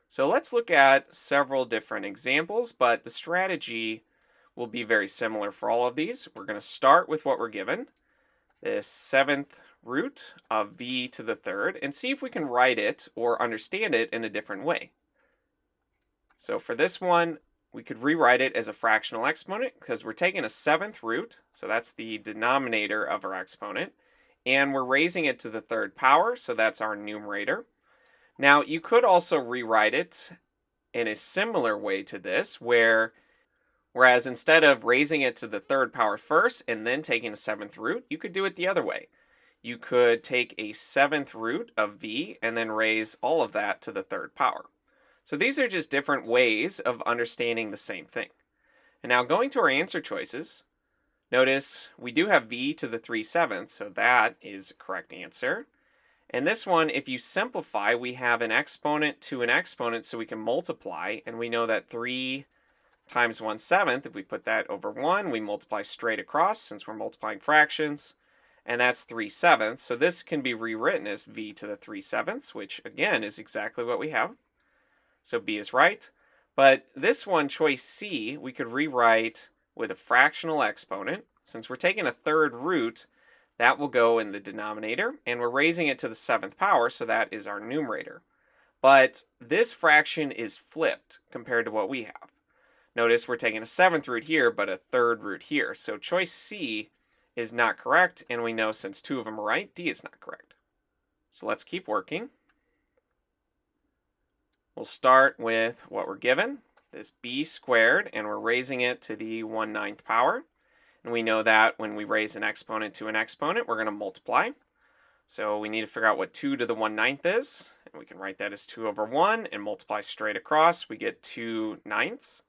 So let's look at several different examples, but the strategy will be very similar for all of these. We're going to start with what we're given, this seventh root of v to the third, and see if we can write it or understand it in a different way. So for this one, we could rewrite it as a fractional exponent because we're taking a seventh root, so that's the denominator of our exponent, and we're raising it to the third power, so that's our numerator. Now, you could also rewrite it in a similar way to this, whereas instead of raising it to the third power first and then taking a seventh root, you could do it the other way. You could take a seventh root of v and then raise all of that to the third power. So these are just different ways of understanding the same thing. And now going to our answer choices, notice we do have v to the 3/7, so that is a correct answer. And this one, if you simplify, we have an exponent to an exponent, so we can multiply, and we know that 3 times 1/7, if we put that over 1, we multiply straight across since we're multiplying fractions, and that's 3/7. So this can be rewritten as v to the 3/7, which again is exactly what we have. So B is right. But this one, choice C, we could rewrite with a fractional exponent. Since we're taking a third root, that will go in the denominator, and we're raising it to the seventh power, so that is our numerator. But this fraction is flipped compared to what we have. Notice we're taking a seventh root here, but a third root here. So choice C is not correct, and we know since two of them are right, D is not correct. So let's keep working. We'll start with what we're given, this b squared, and we're raising it to the 1/9 power. And we know that when we raise an exponent to an exponent, we're going to multiply. So we need to figure out what 2 to the 1/9 is. And we can write that as 2 over 1 and multiply straight across. We get 2/9.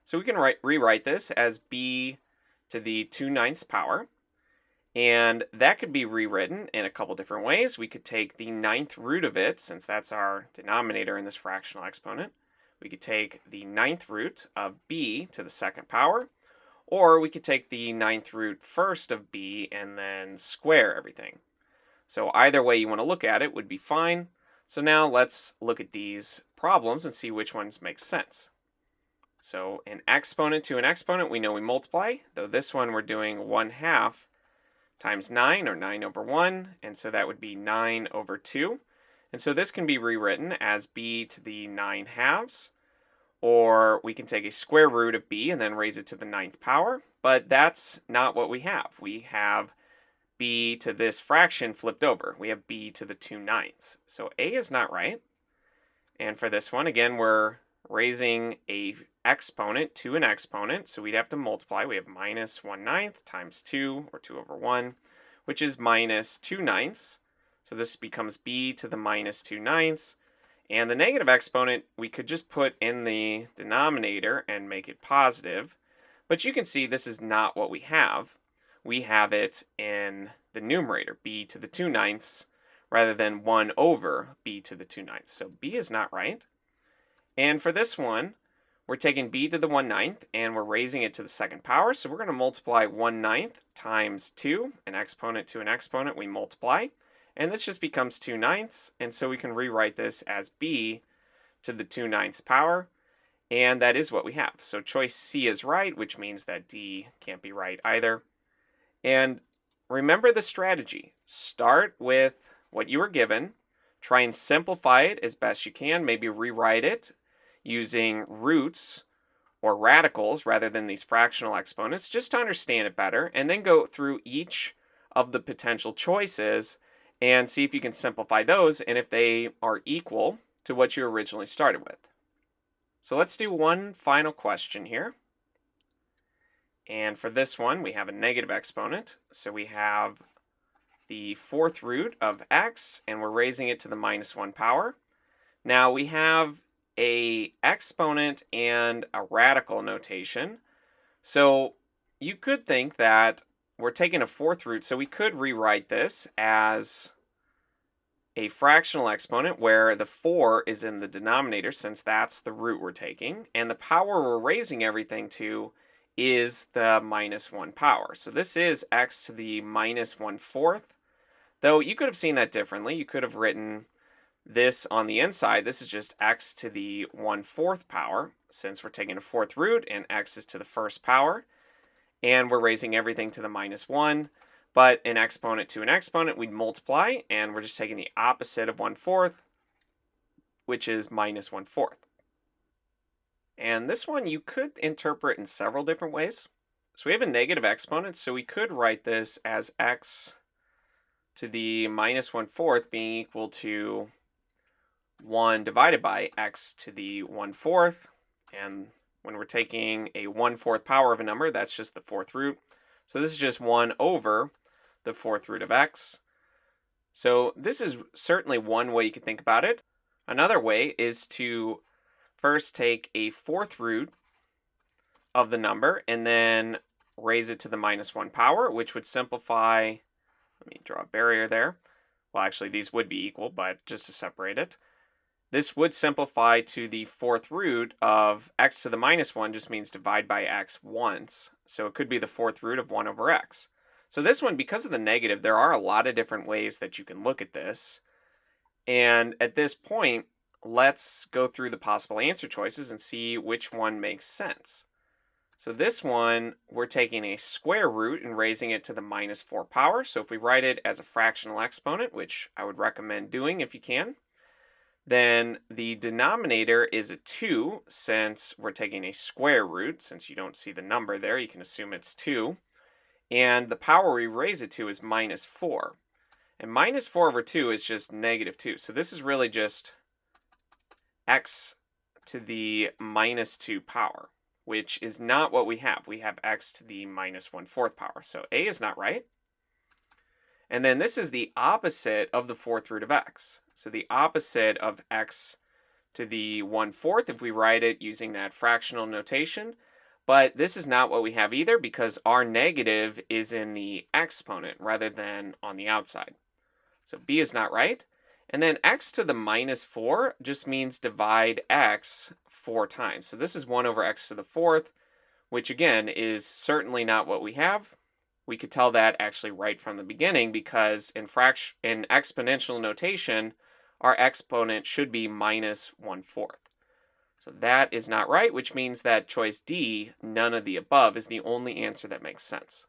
So we can rewrite this as b to the 2/9 power. And that could be rewritten in a couple different ways. We could take the 9th root of it, since that's our denominator in this fractional exponent. We could take the 9th root of b to the second power, or we could take the 9th root first of b and then square everything. So either way you want to look at it would be fine. So now let's look at these problems and see which ones make sense. So an exponent to an exponent, we know we multiply, though this one we're doing 1/2 times 9, or 9 over 1, and so that would be 9 over 2. And so this can be rewritten as b to the 9/2, or we can take a square root of b and then raise it to the 9th power, but that's not what we have. We have b to this fraction flipped over. We have b to the 2/9. So A is not right. And for this one, again, we're raising a exponent to an exponent, so we'd have to multiply. We have minus 1/9 times 2, or 2 over 1, which is minus 2/9. So this becomes b to the minus 2/9. And the negative exponent, we could just put in the denominator and make it positive. But you can see this is not what we have. We have it in the numerator, b to the 2/9, rather than 1 over b to the 2/9. So B is not right. And for this one, we're taking b to the 1/9 and we're raising it to the second power. So we're going to multiply 1/9 times 2, an exponent to an exponent, we multiply. And this just becomes 2/9. And so we can rewrite this as b to the 2/9 power. And that is what we have. So choice C is right, which means that D can't be right either. And remember the strategy. Start with what you were given. Try and simplify it as best you can. Maybe rewrite it using roots or radicals rather than these fractional exponents, just to understand it better, and then go through each of the potential choices and see if you can simplify those and if they are equal to what you originally started with. So let's do one final question here. And for this one, we have a negative exponent. So we have the 4th root of x, and we're raising it to the minus 1 power. Now we have a exponent and a radical notation. So you could think that we're taking a 4th root, so we could rewrite this as a fractional exponent where the 4 is in the denominator, since that's the root we're taking, and the power we're raising everything to is the minus 1 power. So this is x to the minus 1/4, though you could have seen that differently. You could have written This on the inside, this is just x to the 1/4 power, since we're taking a fourth root and x is to the first power, and we're raising everything to the -1. But an exponent to an exponent, we'd multiply, and we're just taking the opposite of 1/4, which is -1/4. And this one you could interpret in several different ways. So we have a negative exponent, so we could write this as x to the -1/4 being equal to 1 divided by x to the 1/4. And when we're taking a 1/4 power of a number, that's just the fourth root. So this is just 1 over the fourth root of x. So this is certainly one way you could think about it. Another way is to first take a fourth root of the number and then raise it to the -1 power, which would simplify. Let me draw a barrier there. Well, actually, these would be equal, but just to separate it. This would simplify to the fourth root of x to the -1 just means divide by x once. So it could be the fourth root of 1 over x. So this one, because of the negative, there are a lot of different ways that you can look at this. And at this point, let's go through the possible answer choices and see which one makes sense. So this one, we're taking a square root and raising it to the -4 power. So if we write it as a fractional exponent, which I would recommend doing if you can, then the denominator is a 2, since we're taking a square root. Since you don't see the number there, you can assume it's 2. And the power we raise it to is -4. And -4 over 2 is just -2. So this is really just x to the -2 power, which is not what we have. We have x to the -1/4 power. So A is not right. And then this is the opposite of the fourth root of x. So the opposite of x to the 1/4 if we write it using that fractional notation. But this is not what we have either, because our negative is in the exponent rather than on the outside. So B is not right. And then x to the -4 just means divide x 4 times. So this is 1 over x to the 4th, which again is certainly not what we have. We could tell that actually right from the beginning, because in exponential notation, our exponent should be -1/4. So that is not right, which means that choice D, none of the above, is the only answer that makes sense.